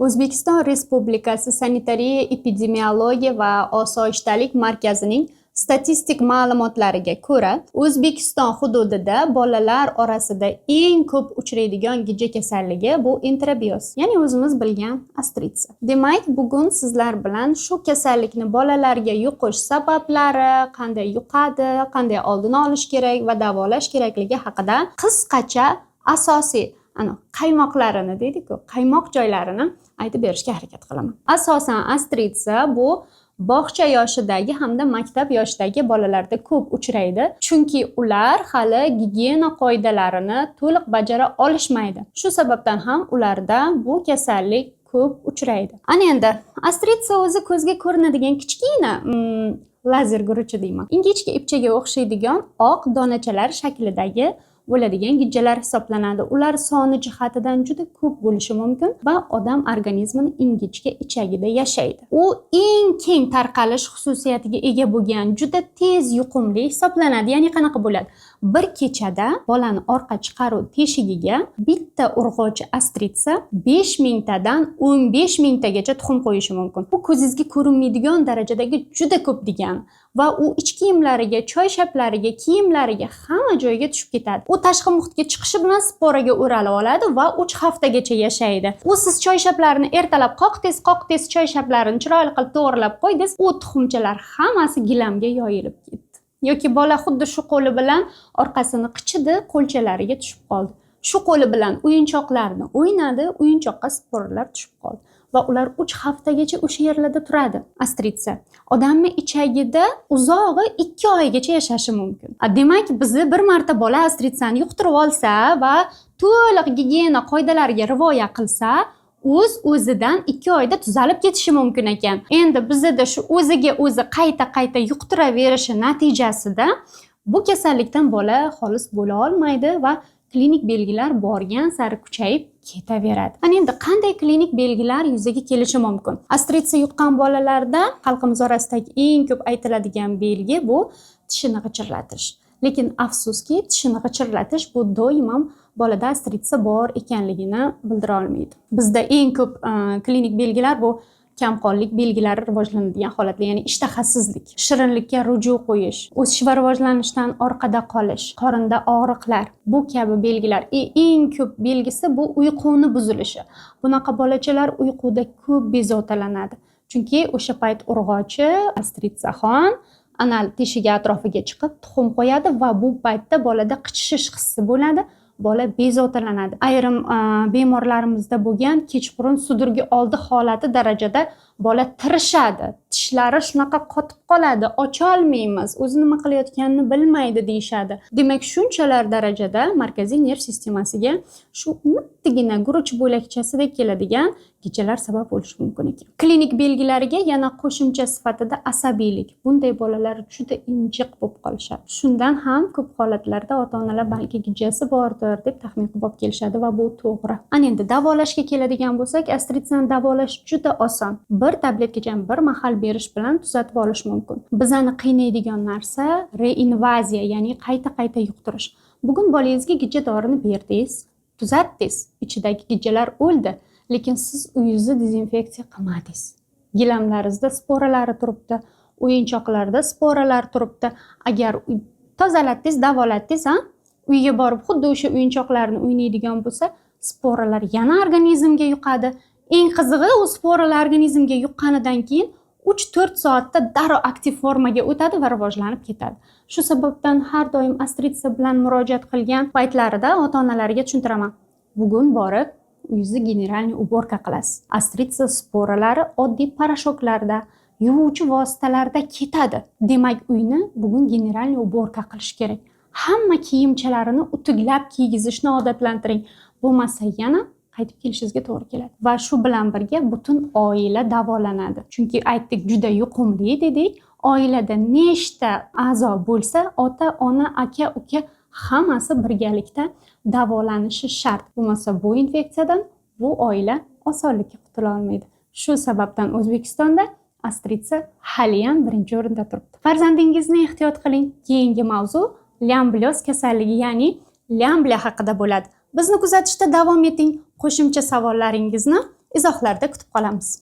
O'zbekiston Respublikasi Sanitariya epidemiologiya va osoyishtalik markazining statistik ma'lumotlariga ko'ra, O'zbekiston hududida bolalar orasida eng ko'p uchraydigan gijja kasalligi bu enterobiyoz, ya'ni o'zimiz bilgan astritsa. Demak, bugun sizlar bilan shu kasallikni bolalarga yuqish sabablari, qanday yuqadi, qanday oldini olish kerak va davolash kerakligi haqida qisqacha asosiy qaymoqlarini deydi-ku, qaymoq joylarini aytib berishga harakat qilaman. Asosan astritsa bu bog'cha yoshidagi hamda maktab yoshidagi bolalarda ko'p uchraydi, chunki ular hali gigiyena qoidalarini to'liq bajara olishmaydi. Shu sababdan ham ularda bu kasallik ko'p uchraydi. Ana endi astritsa o'zi ko'zga ko'rinadigan kichkina lazer guruchi deyman. Ingichka ipchaga o'xshaydigan oq donachalar shaklidagi bo'ladigan gijjalar hisoblanadi. Ular soni jihatidan juda ko'p bo'lishi mumkin va odam organizmini ingichka ichagida yashaydi. U eng keng tarqalish xususiyatiga ega bo'lgan juda tez yuqumli hisoblanadi. Ya'ni qanaqa bo'ladi? Bir kechada bolani orqa chiqaruv teshigiga bitta urg'ovchi astritsa 5000 tadan 15000 tagacha tuxum qo'yishi mumkin. Bu ko'zingizga ko'rinmaydigan darajadagi juda ko'p degani. Va u ich kiyimlariga, choyshablariga, kiyimlariga hamma joyga tushib ketadi. U tashqi muhitga chiqishi bilan sporaga o'ralib oladi va 3 haftagacha yashaydi. U siz choyshablarni ertalab qoqdingiz, choyshablarni chiroyli qilib to'g'rilab qo'ydingiz, u tuxumchalar hammasi gilamga yoyilib ketdi. Yoki bola xuddi shu qo'li bilan orqasini qichidi, qo'lchalariga tushib qoldi. Shu qo'li bilan o'yinchoqlarni o'ynadi, o'yinchoqqa sporalar tushib qoldi. Va ular 3 haftagacha o'sha yerlarda turadi. Astritsa odamni ichagida uzog'i 2 oygacha yashashi mumkin. Demak, bizni bir marta bola astritsani yuqtirib olsa va to'liq gigiyena qoidalariga rioya qilsa, o'zidan 2 oyda tuzalib ketishi mumkin ekan. Endi bizda shu o'ziga o'zi qayta yuqtiraverishi natijasida bu kasallikdan bola xolis bo'la olmaydi va klinik belgilar borgan sari kuchayib ketaveradi. Ana endi qanday klinik belgilar yuzaga kelishi mumkin? Astritsa yuqqan bolalarda xalqimiz orasidagi eng ko'p aytiladigan belgi bu tishini g'ichirlatish. Lekin afsuski, tishini g'ichirlatish bu doimo bolada astritsa bor ekanligini bildira olmaydi. Bizda eng ko'p klinik belgilar bu kamqonlik belgilari rivojlanadigan holatlar, ya'ni ishtahasizlik, shirinlikka ruju qo'yish, o'sish va rivojlanishdan orqada qolish, qorinda og'riqlar, bu kabi belgilar. Eng ko'p belgisi bu uyquni buzilishi. Bunaqa bolachalar uyquda ko'p bezovtalanadi. Chunki o'sha payt urg'ochi astritsaxon anal teshigi atrofiga chiqib tuxum qo'yadi va bu paytda bolada qichishish hissi bo'ladi. Bola bezovtalanadi. Ayrim bemorlarimizda bo'lgan kechqurun sudurgi oldi holati darajada bola tirishadi. Tishlari shunaqa qotib qoladi, ocha olmaymiz, o'zi nima qilayotganini bilmaydi deyshadi. Demak, shunchalar darajada markaziy nerv sistemasiga shu mittagina guruch bo'lakchasidek keladigan gijjalar sabab bo'lishi mumkin ekan. Klinik belgilariga yana qo'shimcha sifatida asabiylik. Bunday bolalar juda injiq bo'lib qolishadi. Shundan ham ko'p holatlarda ota-onalar balki gijjasi bordir deb taxmin qilib olib kelishadi va bu to'g'ri. Ana endi davolashga keladigan bo'lsak, astritsani davolash juda oson. Bir tabletgacha bir mahal berish bilan tuzatib olish mumkin. Bizani qiynaydigan narsa reinvaziya, ya'ni qayta yuqtirish. Bugun bolangizga gijja dorini berdingiz, tuzatdingiz, ichidagi gijjalar o'ldi, lekin siz uyingizni dezinfeksiya qilmadingiz. Gilamlaringizda sporalari turibdi, o'yinchoqlarda sporalar turibdi. Agar tozalatdingiz, davolatdingiz, uyga borib xuddi o'sha o'yinchoqlarni o'ynaydigan bo'lsa, sporalar yana organizmga yuqadi. Eng qizig'i, u sporalar organizmga yuqqanidan keyin 3-4 soatda darrov aktiv formaga o'tadi va rivojlanib ketadi. Shu sababdan har doim astritsa bilan murojaat qilgan paytlarida ota-onalarga tushuntiraman. Bugun borib uyingizni generalniy uborka qilasiz. Astritsa sporalari oddiy parashoklarda, yuvuvchi vositalarda ketadi. Demak, uyni bugun generalniy uborka qilish kerak. Hamma kiyimchalarini utuglab kiygizishni odatlantiring. Bo'lmasa yana qaytib kelishingizga to'g'ri keladi. Va shu bilan birga butun oila davolanadi. Chunki aytdik, juda yuqumli dedik. Oilada nechta a'zo bo'lsa, ota, ona, aka, uka hammasi birgalikda davolanishi shart. Bo'lmasa bu infeksiyadan bu oila osonlikcha qutula olmaydi. Shu sababdan O'zbekistonda astritsa haliyam birinchi o'rinda turibdi. Farzandingizni ehtiyot qiling. Keyingi mavzu lyamblyos kasalligi, ya'ni lyamblia haqida bo'ladi. Bizni kuzatishda davom eting. Qo'shimcha savollaringizni izohlarda kutib qolamiz.